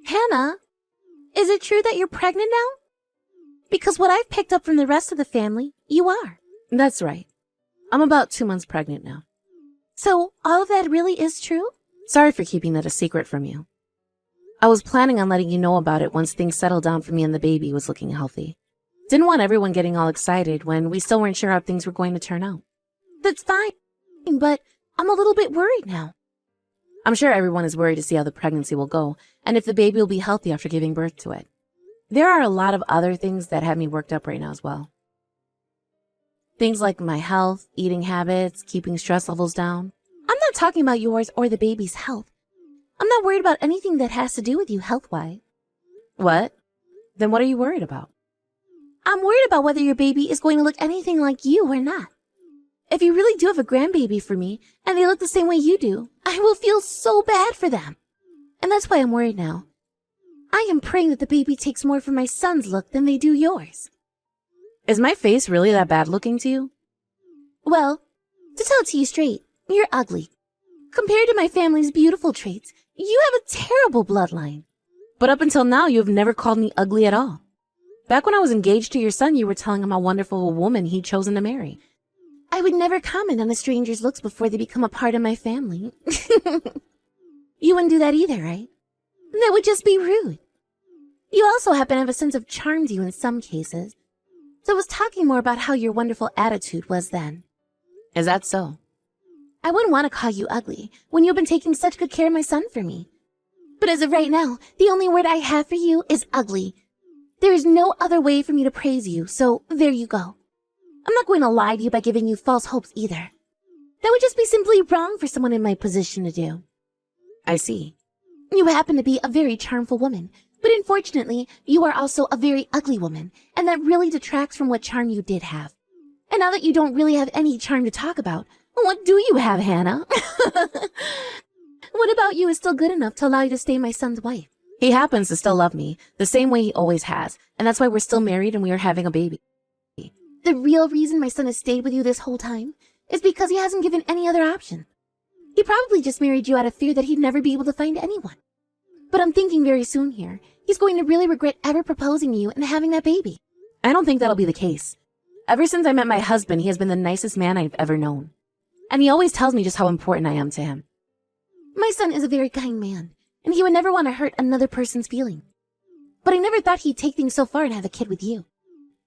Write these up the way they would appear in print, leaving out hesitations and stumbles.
Hannah, is it true that you're pregnant now? Because what I've picked up from the rest of the family, you are. That's right. I'm about 2 months pregnant now. So all of that really is true? Sorry for keeping that a secret from you. I was planning on letting you know about it once things settled down for me and the baby was looking healthy. Didn't want everyone getting all excited when we still weren't sure how things were going to turn out. That's fine, but I'm a little bit worried now. I'm sure everyone is worried to see how the pregnancy will go and if the baby will be healthy after giving birth to it. There are a lot of other things that have me worked up right now as well. Things like my health, eating habits, keeping stress levels down. I'm not talking about yours or the baby's health. I'm not worried about anything that has to do with you health-wise. What? Then what are you worried about? I'm worried about whether your baby is going to look anything like you or not. If you really do have a grandbaby for me, and they look the same way you do, I will feel so bad for them. And that's why I'm worried now. I am praying that the baby takes more from my son's look than they do yours. Is my face really that bad looking to you? Well, to tell it to you straight, you're ugly. Compared to my family's beautiful traits, you have a terrible bloodline. But up until now, you have never called me ugly at all. Back when I was engaged to your son, you were telling him how wonderful a woman he'd chosen to marry. I would never comment on a stranger's looks before they become a part of my family. You wouldn't do that either, right? That would just be rude. You also happen to have a sense of charm to you in some cases. So I was talking more about how your wonderful attitude was then. Is that so? I wouldn't want to call you ugly when you've been taking such good care of my son for me. But as of right now, the only word I have for you is ugly. There is no other way for me to praise you, so there you go. I'm not going to lie to you by giving you false hopes either. That would just be simply wrong for someone in my position to do. I see. You happen to be a very charmful woman, but unfortunately, you are also a very ugly woman, and that really detracts from what charm you did have. And now that you don't really have any charm to talk about, what do you have, Hannah? What about you is still good enough to allow you to stay my son's wife? He happens to still love me, the same way he always has, and that's why we're still married and we are having a baby. The real reason my son has stayed with you this whole time is because he hasn't given any other option. He probably just married you out of fear that he'd never be able to find anyone. But I'm thinking very soon here, he's going to really regret ever proposing to you and having that baby. I don't think that'll be the case. Ever since I met my husband, he has been the nicest man I've ever known. And he always tells me just how important I am to him. My son is a very kind man, and he would never want to hurt another person's feelings. But I never thought he'd take things so far and have a kid with you.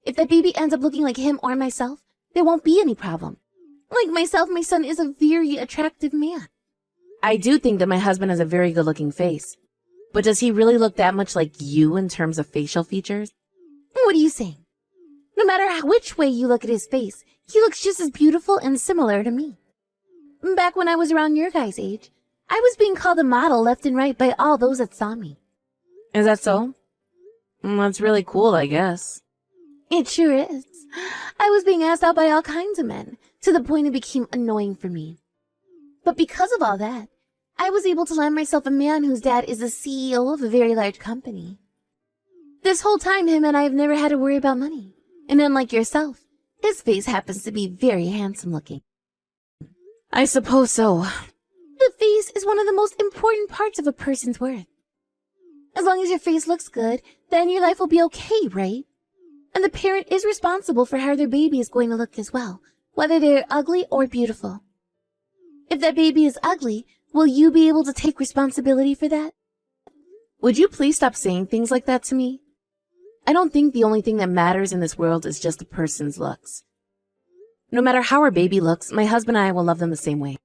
If that baby ends up looking like him or myself, there won't be any problem. Like myself, my son is a very attractive man. I do think that my husband has a very good-looking face. But does he really look that much like you in terms of facial features? What are you saying? No matter which way you look at his face, he looks just as beautiful and similar to me. Back when I was around your guys' age, I was being called a model left and right by all those that saw me. Is that so? That's really cool, I guess. It sure is. I was being asked out by all kinds of men, to the point it became annoying for me. But because of all that, I was able to land myself a man whose dad is the CEO of a very large company. This whole time, him and I have never had to worry about money. And unlike yourself, his face happens to be very handsome looking. I suppose so. The face is one of the most important parts of a person's worth. As long as your face looks good, then your life will be okay, right? And the parent is responsible for how their baby is going to look as well, whether they're ugly or beautiful. If that baby is ugly, will you be able to take responsibility for that? Would you please stop saying things like that to me? I don't think the only thing that matters in this world is just a person's looks. No matter how our baby looks, my husband and I will love them the same way.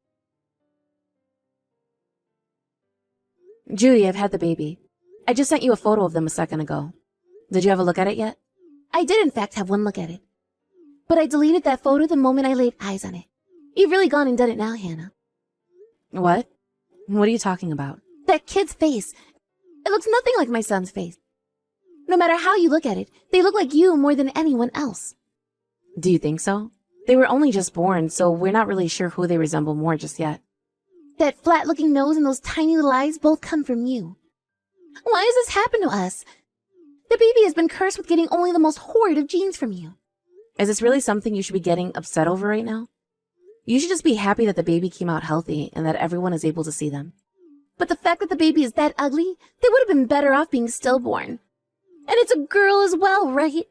Judy, I've had the baby. I just sent you a photo of them a second ago. Did you have a look at it yet? I did in fact have one look at it. But I deleted that photo the moment I laid eyes on it. You've really gone and done it now, Hannah. What? What are you talking about? That kid's face. It looks nothing like my son's face. No matter how you look at it, they look like you more than anyone else. Do you think so? They were only just born, so we're not really sure who they resemble more just yet. That flat-looking nose and those tiny little eyes both come from you. Why has this happened to us? The baby has been cursed with getting only the most horrid of genes from you. Is this really something you should be getting upset over right now? You should just be happy that the baby came out healthy and that everyone is able to see them. But the fact that the baby is that ugly, they would have been better off being stillborn. And it's a girl as well, right?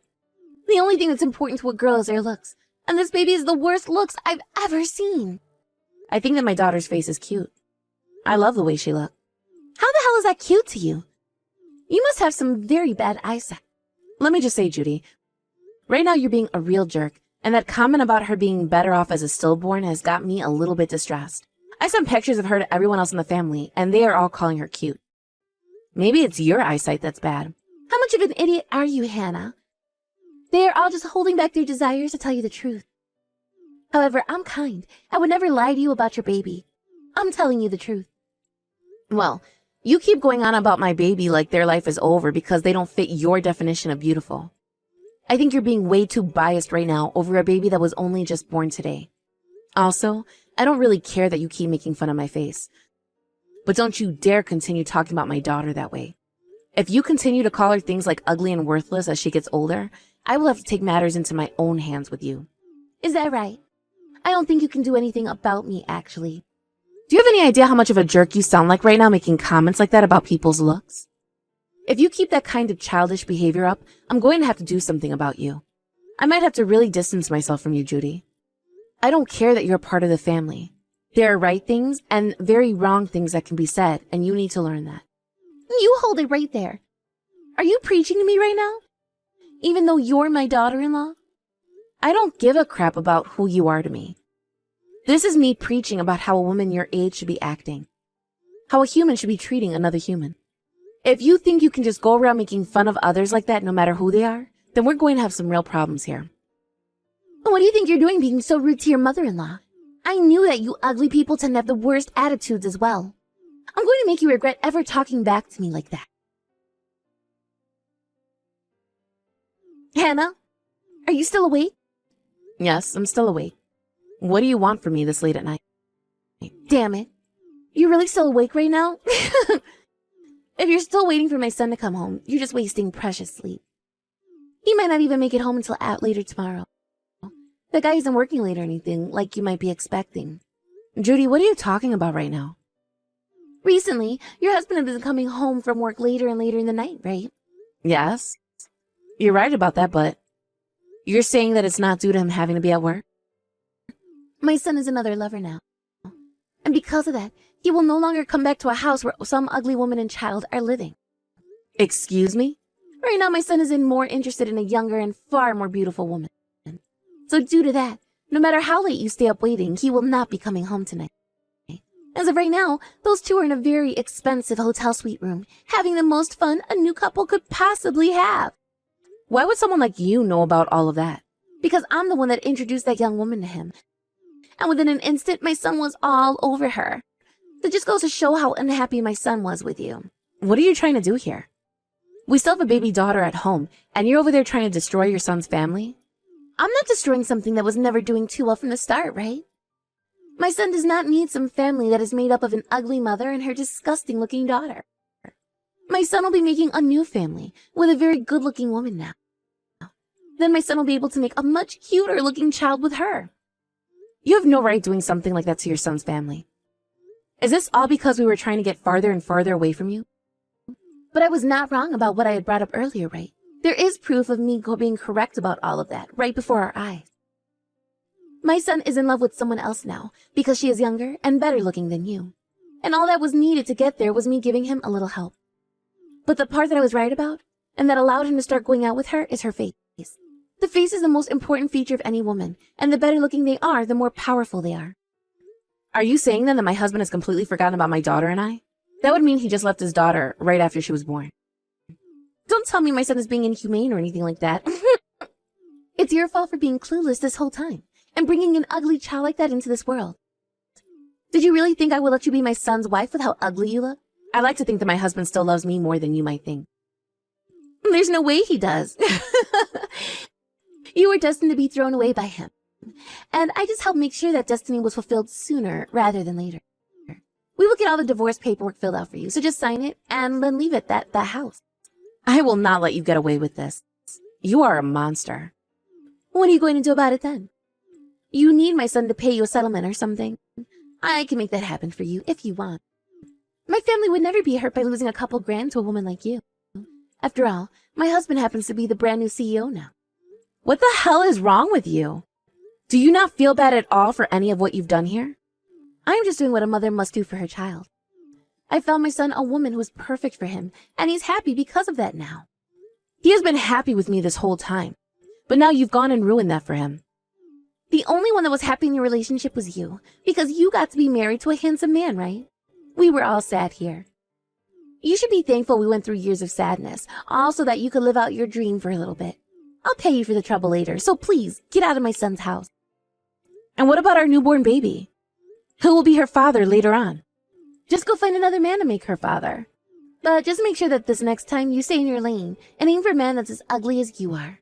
The only thing that's important to a girl is their looks. And this baby is the worst looks I've ever seen. I think that my daughter's face is cute. I love the way she looks. How the hell is that cute to you? You must have some very bad eyesight. Let me just say, Judy, right now you're being a real jerk, and that comment about her being better off as a stillborn has got me a little bit distressed. I sent pictures of her to everyone else in the family, and they are all calling her cute. Maybe it's your eyesight that's bad. How much of an idiot are you, Hannah? They are all just holding back their desires to tell you the truth. However, I'm kind. I would never lie to you about your baby. I'm telling you the truth. Well, you keep going on about my baby like their life is over because they don't fit your definition of beautiful. I think you're being way too biased right now over a baby that was only just born today. Also, I don't really care that you keep making fun of my face. But don't you dare continue talking about my daughter that way. If you continue to call her things like ugly and worthless as she gets older, I will have to take matters into my own hands with you. Is that right? I don't think you can do anything about me, actually. Do you have any idea how much of a jerk you sound like right now making comments like that about people's looks? If you keep that kind of childish behavior up, I'm going to have to do something about you. I might have to really distance myself from you, Judy. I don't care that you're a part of the family. There are right things and very wrong things that can be said, and you need to learn that. You hold it right there. Are you preaching to me right now? Even though you're my daughter-in-law? I don't give a crap about who you are to me. This is me preaching about how a woman your age should be acting. How a human should be treating another human. If you think you can just go around making fun of others like that no matter who they are, then we're going to have some real problems here. What do you think you're doing being so rude to your mother-in-law? I knew that you ugly people tend to have the worst attitudes as well. I'm going to make you regret ever talking back to me like that. Hannah, are you still awake? Yes, I'm still awake. What do you want from me this late at night? Damn it. You're really still awake right now? If you're still waiting for my son to come home, you're just wasting precious sleep. He might not even make it home until later tomorrow. The guy isn't working late or anything like you might be expecting. Judy, what are you talking about right now? Recently, your husband has been coming home from work later and later in the night, right? Yes. You're right about that, but you're saying that it's not due to him having to be at work? My son is another lover now. And because of that, he will no longer come back to a house where some ugly woman and child are living. Excuse me? Right now, my son is more interested in a younger and far more beautiful woman. So due to that, no matter how late you stay up waiting, he will not be coming home tonight. As of right now, those two are in a very expensive hotel suite room, having the most fun a new couple could possibly have. Why would someone like you know about all of that? Because I'm the one that introduced that young woman to him. And within an instant, my son was all over her. That just goes to show how unhappy my son was with you. What are you trying to do here? We still have a baby daughter at home, and you're over there trying to destroy your son's family? I'm not destroying something that was never doing too well from the start, right? My son does not need some family that is made up of an ugly mother and her disgusting-looking daughter. My son will be making a new family with a very good-looking woman now. Then my son will be able to make a much cuter-looking child with her. You have no right doing something like that to your son's family. Is this all because we were trying to get farther and farther away from you? But I was not wrong about what I had brought up earlier, right? There is proof of me being correct about all of that right before our eyes. My son is in love with someone else now because she is younger and better looking than you. And all that was needed to get there was me giving him a little help. But the part that I was right about and that allowed him to start going out with her is her face. The face is the most important feature of any woman, and the better looking they are, the more powerful they are. Are you saying then that my husband has completely forgotten about my daughter and I? That would mean he just left his daughter right after she was born. Don't tell me my son is being inhumane or anything like that. It's your fault for being clueless this whole time and bringing an ugly child like that into this world. Did you really think I would let you be my son's wife with how ugly you look? I like to think that my husband still loves me more than you might think. There's no way he does. You were destined to be thrown away by him. And I just helped make sure that destiny was fulfilled sooner rather than later. We will get all the divorce paperwork filled out for you, so just sign it and then leave it at that house. I will not let you get away with this. You are a monster. What are you going to do about it then? You need my son to pay you a settlement or something. I can make that happen for you if you want. My family would never be hurt by losing a couple grand to a woman like you. After all, my husband happens to be the brand new CEO now. What the hell is wrong with you? Do you not feel bad at all for any of what you've done here? I'm just doing what a mother must do for her child. I found my son a woman who is perfect for him, and he's happy because of that now. He has been happy with me this whole time, but now you've gone and ruined that for him. The only one that was happy in your relationship was you, because you got to be married to a handsome man, right? We were all sad here. You should be thankful we went through years of sadness, all so that you could live out your dream for a little bit. I'll pay you for the trouble later, so please, get out of my son's house. And what about our newborn baby? Who will be her father later on? Just go find another man to make her father. But just make sure that this next time you stay in your lane and aim for a man that's as ugly as you are.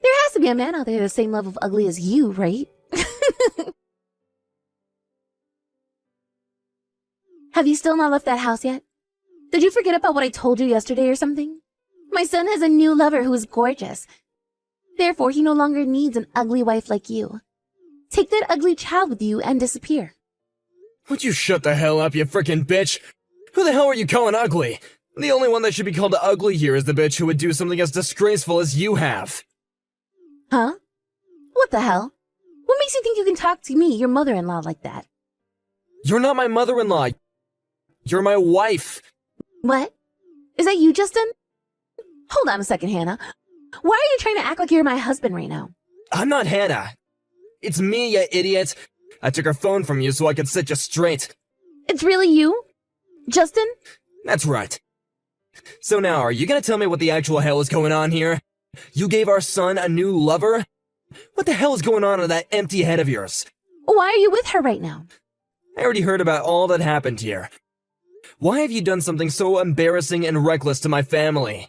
There has to be a man out there the same level of ugly as you, right? Have you still not left that house yet? Did you forget about what I told you yesterday or something? My son has a new lover who is gorgeous. Therefore, he no longer needs an ugly wife like you. Take that ugly child with you and disappear. Would you shut the hell up, you frickin' bitch? Who the hell are you calling ugly? The only one that should be called ugly here is the bitch who would do something as disgraceful as you have. Huh? What the hell? What makes you think you can talk to me, your mother-in-law, like that? You're not my mother-in-law. You're my wife. What? Is that you, Justin? Hold on a second, Hannah. Why are you trying to act like you're my husband right now? I'm not Hannah. It's me, you idiot. I took her phone from you so I could set you straight. It's really you? Justin? That's right. So now, are you gonna tell me what the actual hell is going on here? You gave our son a new lover? What the hell is going on in that empty head of yours? Why are you with her right now? I already heard about all that happened here. Why have you done something so embarrassing and reckless to my family?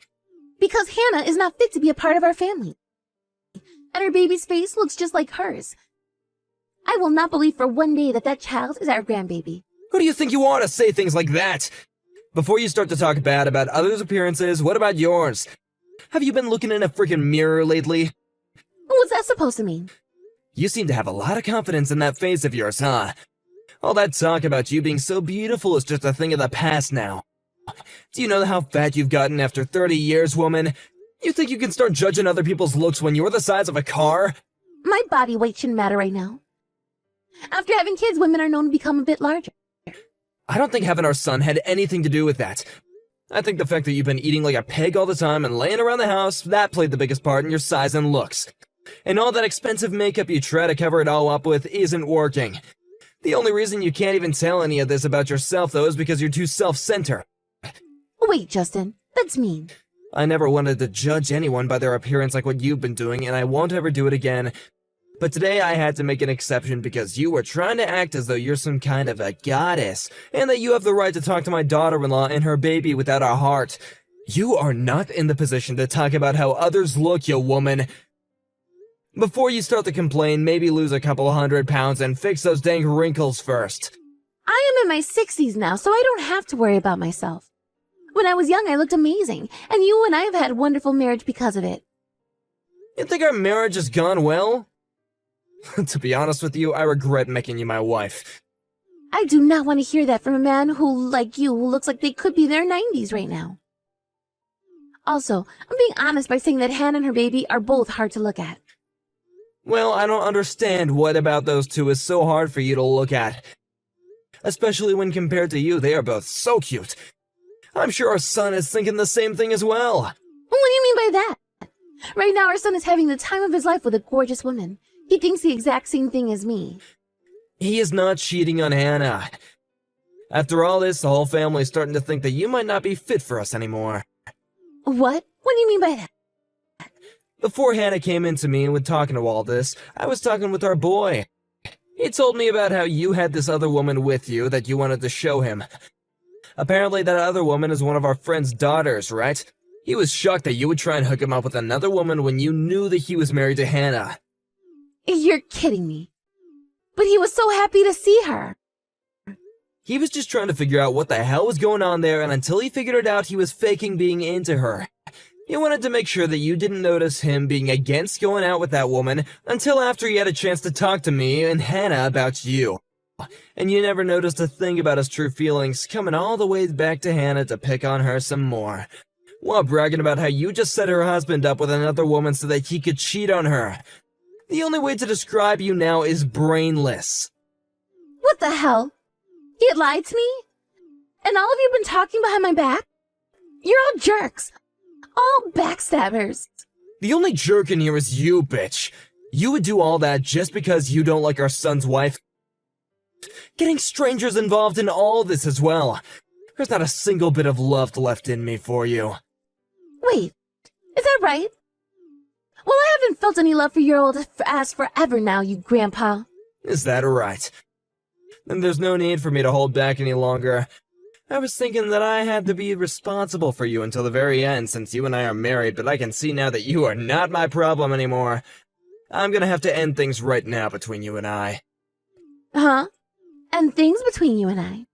Because Hannah is not fit to be a part of our family. And her baby's face looks just like hers. I will not believe for one day that that child is our grandbaby. Who do you think you are to say things like that? Before you start to talk bad about others' appearances, what about yours? Have you been looking in a freaking mirror lately? What's that supposed to mean? You seem to have a lot of confidence in that face of yours, huh? All that talk about you being so beautiful is just a thing of the past now. Do you know how fat you've gotten after 30 years, woman? You think you can start judging other people's looks when you're the size of a car? My body weight shouldn't matter right now. After having kids, women are known to become a bit larger. I don't think having our son had anything to do with that. I think the fact that you've been eating like a pig all the time and laying around the house, that played the biggest part in your size and looks. And all that expensive makeup you try to cover it all up with isn't working. The only reason you can't even tell any of this about yourself, though, is because you're too self-centered. Wait, Justin, that's mean. I never wanted to judge anyone by their appearance like what you've been doing, and I won't ever do it again. But today I had to make an exception because you were trying to act as though you're some kind of a goddess, and that you have the right to talk to my daughter-in-law and her baby without a heart. You are not in the position to talk about how others look, you woman. Before you start to complain, maybe lose a couple 100 pounds and fix those dang wrinkles first. I am in my 60s now, so I don't have to worry about myself. When I was young, I looked amazing, and you and I have had a wonderful marriage because of it. You think our marriage has gone well? To be honest with you, I regret making you my wife. I do not want to hear that from a man who, like you, who looks like they could be in their 90s right now. Also, I'm being honest by saying that Hannah and her baby are both hard to look at. Well, I don't understand what about those two is so hard for you to look at. Especially when compared to you, they are both so cute. I'm sure our son is thinking the same thing as well. What do you mean by that? Right now, our son is having the time of his life with a gorgeous woman. He thinks the exact same thing as me. He is not cheating on Hannah. After all this, the whole family is starting to think that you might not be fit for us anymore. What? What do you mean by that? Before Hannah came into me and was talking to all this, I was talking with our boy. He told me about how you had this other woman with you that you wanted to show him. Apparently that other woman is one of our friend's daughters, right? He was shocked that you would try and hook him up with another woman when you knew that he was married to Hannah. You're kidding me. But he was so happy to see her. He was just trying to figure out what the hell was going on there, and until he figured it out, he was faking being into her. He wanted to make sure that you didn't notice him being against going out with that woman until after he had a chance to talk to me and Hannah about you. and you never noticed a thing about his true feelings, coming all the way back to Hannah to pick on her some more, while bragging about how you just set her husband up with another woman so that he could cheat on her. The only way to describe you now is brainless. What the hell? He had lied to me? And all of you been talking behind my back? You're all jerks. All backstabbers. The only jerk in here is you, bitch. You would do all that just because you don't like our son's wife. Getting strangers involved in all this as well. There's not a single bit of love left in me for you. Wait, is that right? Well, I haven't felt any love for your old ass forever now, you grandpa. Is that right? Then there's no need for me to hold back any longer. I was thinking that I had to be responsible for you until the very end since you and I are married, but I can see now that you are not my problem anymore. I'm gonna have to end things right now between you and I. Huh? And things between you and I?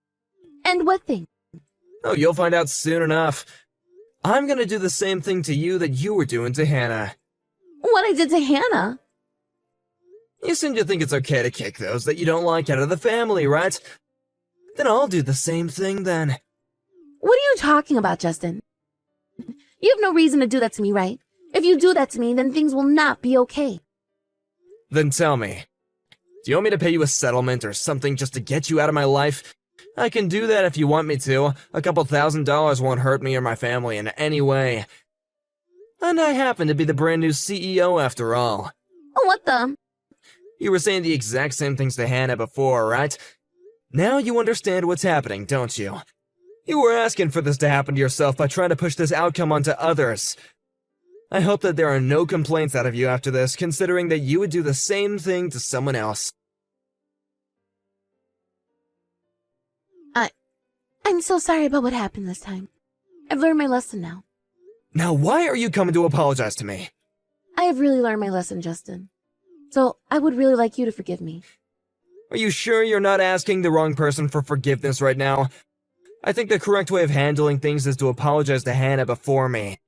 And what thing? Oh, you'll find out soon enough. I'm gonna do the same thing to you that you were doing to Hannah. What I did to Hannah? You seem to think it's okay to kick those that you don't like out of the family, right? Then I'll do the same thing then. What are you talking about, Justin? You have no reason to do that to me, right? If you do that to me, then things will not be okay. Then tell me, do you want me to pay you a settlement or something just to get you out of my life? I can do that if you want me to. A couple $1,000s won't hurt me or my family in any way. And I happen to be the brand new CEO after all. What the? You were saying the exact same things to Hannah before, right? Now you understand what's happening, don't you? You were asking for this to happen to yourself by trying to push this outcome onto others. I hope that there are no complaints out of you after this, considering that you would do the same thing to someone else. I'm so sorry about what happened this time. I've learned my lesson now. Now why are you coming to apologize to me? I have really learned my lesson, Justin. So I would really like you to forgive me. Are you sure you're not asking the wrong person for forgiveness right now? I think the correct way of handling things is to apologize to Hannah before me.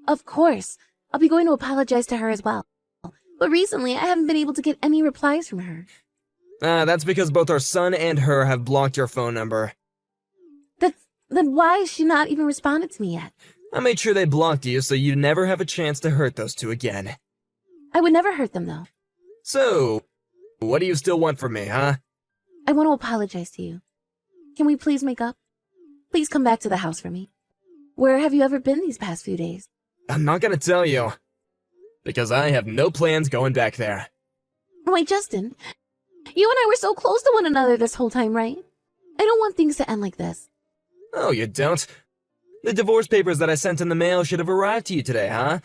Of course. I'll be going to apologize to her as well. But recently, I haven't been able to get any replies from her. That's because both our son and her have blocked your phone number. Then why has she not even responded to me yet? I made sure they blocked you so you never have a chance to hurt those two again. I would never hurt them, though. So, what do you still want from me, huh? I want to apologize to you. Can we please make up? Please come back to the house for me. Where have you ever been these past few days? I'm not gonna tell you. Because I have no plans going back there. Wait, Justin. You and I were so close to one another this whole time, right? I don't want things to end like this. Oh, you don't? The divorce papers that I sent in the mail should have arrived to you today, huh?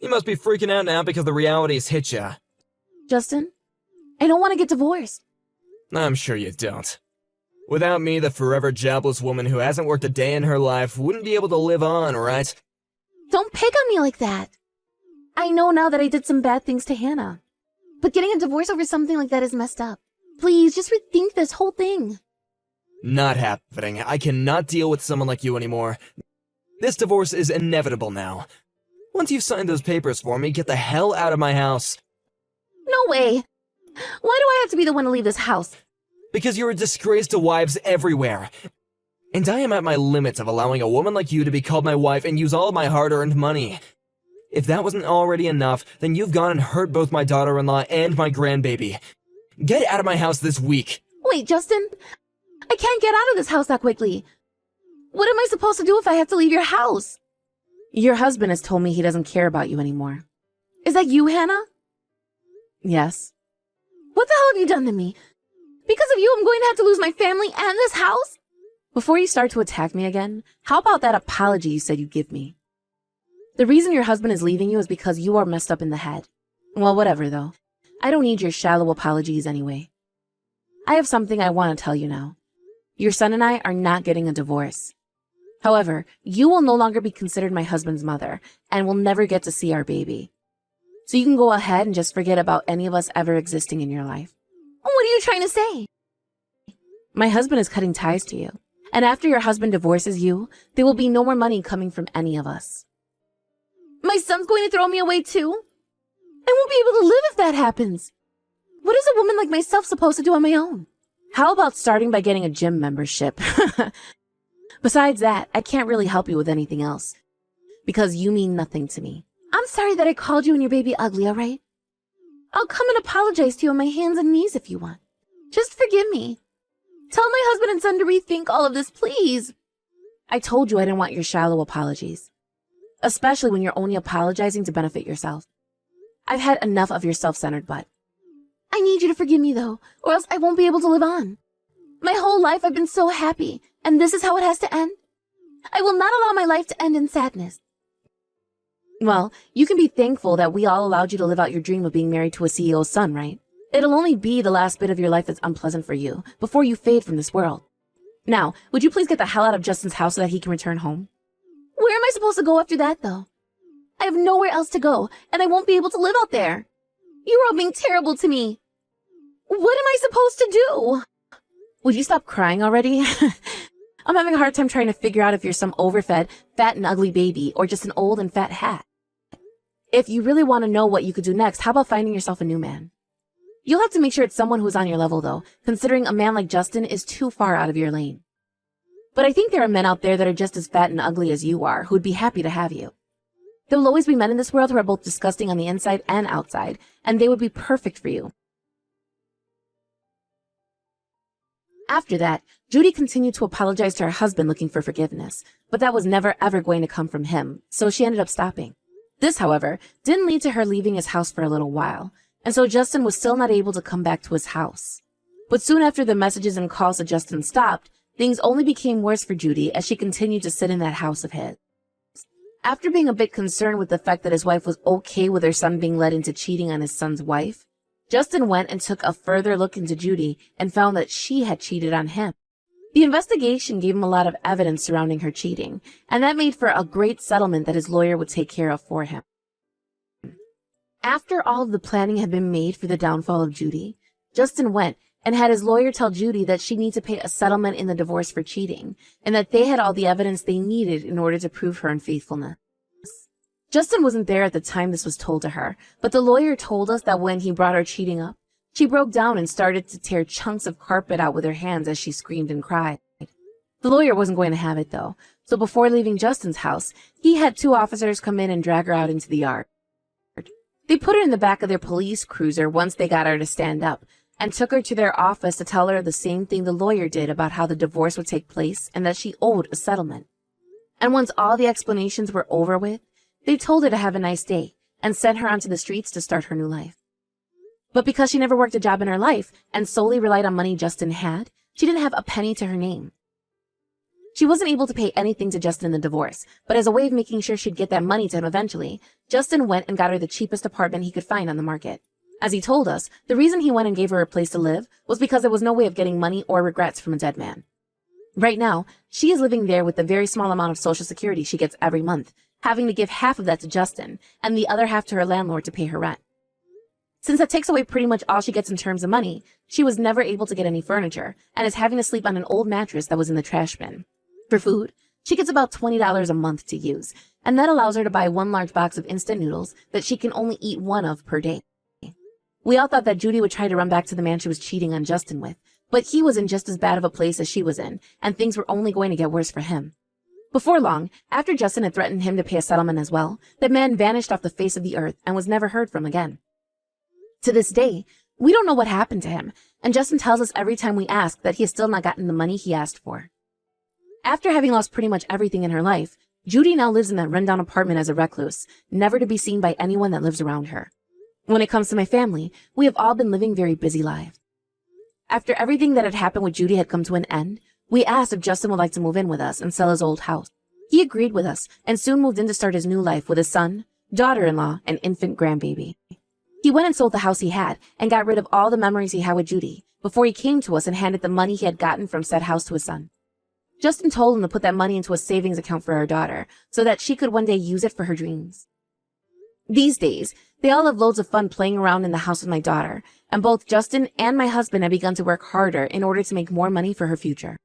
You must be freaking out now because the reality's hit ya. Justin, I don't want to get divorced. I'm sure you don't. Without me, the forever jobless woman who hasn't worked a day in her life wouldn't be able to live on, right? Don't pick on me like that. I know now that I did some bad things to Hannah. But getting a divorce over something like that is messed up. Please, just rethink this whole thing. Not happening. I cannot deal with someone like you anymore. This divorce is inevitable now. Once you've signed those papers for me, get the hell out of my house. No way. Why do I have to be the one to leave this house? Because you're a disgrace to wives everywhere. And I am at my limits of allowing a woman like you to be called my wife and use all of my hard-earned money. If that wasn't already enough, then you've gone and hurt both my daughter-in-law and my grandbaby. Get out of my house this week. Wait, Justin. I can't get out of this house that quickly. What am I supposed to do if I have to leave your house? Your husband has told me he doesn't care about you anymore. Is that you, Hannah? Yes. What the hell have you done to me? Because of you, I'm going to have to lose my family and this house? Before you start to attack me again, how about that apology you said you'd give me? The reason your husband is leaving you is because you are messed up in the head. Well, whatever, though. I don't need your shallow apologies anyway. I have something I want to tell you now. Your son and I are not getting a divorce. However, you will no longer be considered my husband's mother and will never get to see our baby. So you can go ahead and just forget about any of us ever existing in your life. What are you trying to say? My husband is cutting ties to you. And after your husband divorces you, there will be no more money coming from any of us. My son's going to throw me away too? I won't be able to live if that happens. What is a woman like myself supposed to do on my own? How about starting by getting a gym membership? Besides that, I can't really help you with anything else, because you mean nothing to me. I'm sorry that I called you and your baby ugly, all right? I'll come and apologize to you on my hands and knees if you want. Just forgive me. Tell my husband and son to rethink all of this, please. I told you I didn't want your shallow apologies, especially when you're only apologizing to benefit yourself. I've had enough of your self-centered butt. I need you to forgive me, though, or else I won't be able to live on. My whole life I've been so happy, and this is how it has to end? I will not allow my life to end in sadness. Well, you can be thankful that we all allowed you to live out your dream of being married to a CEO's son, right? It'll only be the last bit of your life that's unpleasant for you before you fade from this world. Now, would you please get the hell out of Justin's house so that he can return home? Where am I supposed to go after that, though? I have nowhere else to go, and I won't be able to live out there. You're all being terrible to me. What am I supposed to do? Would you stop crying already? I'm having a hard time trying to figure out if you're some overfed, fat and ugly baby or just an old and fat hat. If you really want to know what you could do next, how about finding yourself a new man? You'll have to make sure it's someone who's on your level, though, considering a man like Justin is too far out of your lane. But I think there are men out there that are just as fat and ugly as you are who'd be happy to have you. There will always be men in this world who are both disgusting on the inside and outside, and they would be perfect for you. After that, Judy continued to apologize to her husband looking for forgiveness, but that was never ever going to come from him, so she ended up stopping. This, however, didn't lead to her leaving his house for a little while, and so Justin was still not able to come back to his house. But soon after the messages and calls to Justin stopped, things only became worse for Judy as she continued to sit in that house of his. After being a bit concerned with the fact that his wife was okay with her son being led into cheating on his son's wife, Justin went and took a further look into Judy and found that she had cheated on him. The investigation gave him a lot of evidence surrounding her cheating, and that made for a great settlement that his lawyer would take care of for him. After all of the planning had been made for the downfall of Judy, Justin went and had his lawyer tell Judy that she needed to pay a settlement in the divorce for cheating, and that they had all the evidence they needed in order to prove her unfaithfulness. Justin wasn't there at the time this was told to her, but the lawyer told us that when he brought her cheating up, she broke down and started to tear chunks of carpet out with her hands as she screamed and cried. The lawyer wasn't going to have it, though, so before leaving Justin's house, he had 2 officers come in and drag her out into the yard. They put her in the back of their police cruiser once they got her to stand up, and took her to their office to tell her the same thing the lawyer did about how the divorce would take place and that she owed a settlement. And once all the explanations were over with, they told her to have a nice day and sent her onto the streets to start her new life. But because she never worked a job in her life and solely relied on money Justin had, she didn't have a penny to her name. She wasn't able to pay anything to Justin in the divorce, but as a way of making sure she'd get that money to him eventually, Justin went and got her the cheapest apartment he could find on the market. As he told us, the reason he went and gave her a place to live was because there was no way of getting money or regrets from a dead man. Right now, she is living there with the very small amount of Social Security she gets every month, having to give half of that to Justin and the other half to her landlord to pay her rent. Since that takes away pretty much all she gets in terms of money, she was never able to get any furniture and is having to sleep on an old mattress that was in the trash bin. For food, she gets about $20 a month to use, and that allows her to buy 1 large box of instant noodles that she can only eat 1 of per day. We all thought that Judy would try to run back to the man she was cheating on Justin with, but he was in just as bad of a place as she was in, and things were only going to get worse for him. Before long, after Justin had threatened him to pay a settlement as well, the man vanished off the face of the earth and was never heard from again. To this day, we don't know what happened to him, and Justin tells us every time we ask that he has still not gotten the money he asked for. After having lost pretty much everything in her life, Judy now lives in that rundown apartment as a recluse, never to be seen by anyone that lives around her. When it comes to my family, we have all been living very busy lives. After everything that had happened with Judy had come to an end, we asked if Justin would like to move in with us and sell his old house. He agreed with us and soon moved in to start his new life with his son, daughter-in-law, and infant grandbaby. He went and sold the house he had and got rid of all the memories he had with Judy before he came to us and handed the money he had gotten from said house to his son. Justin told him to put that money into a savings account for our daughter so that she could one day use it for her dreams. These days, they all have loads of fun playing around in the house with my daughter, and both Justin and my husband have begun to work harder in order to make more money for her future.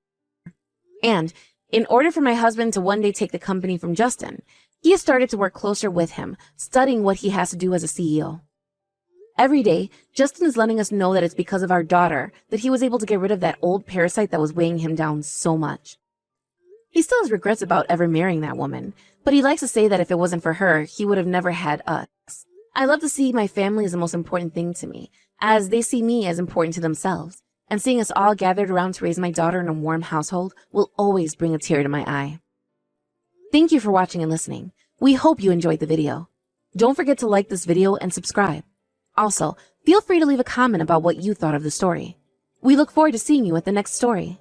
And, in order for my husband to one day take the company from Justin, he has started to work closer with him, studying what he has to do as a CEO. Every day, Justin is letting us know that it's because of our daughter that he was able to get rid of that old parasite that was weighing him down so much. He still has regrets about ever marrying that woman, but he likes to say that if it wasn't for her, he would have never had us. I love to see my family as the most important thing to me, as they see me as important to themselves, and seeing us all gathered around to raise my daughter in a warm household will always bring a tear to my eye. Thank you for watching and listening. We hope you enjoyed the video. Don't forget to like this video and subscribe. Also, feel free to leave a comment about what you thought of the story. We look forward to seeing you at the next story.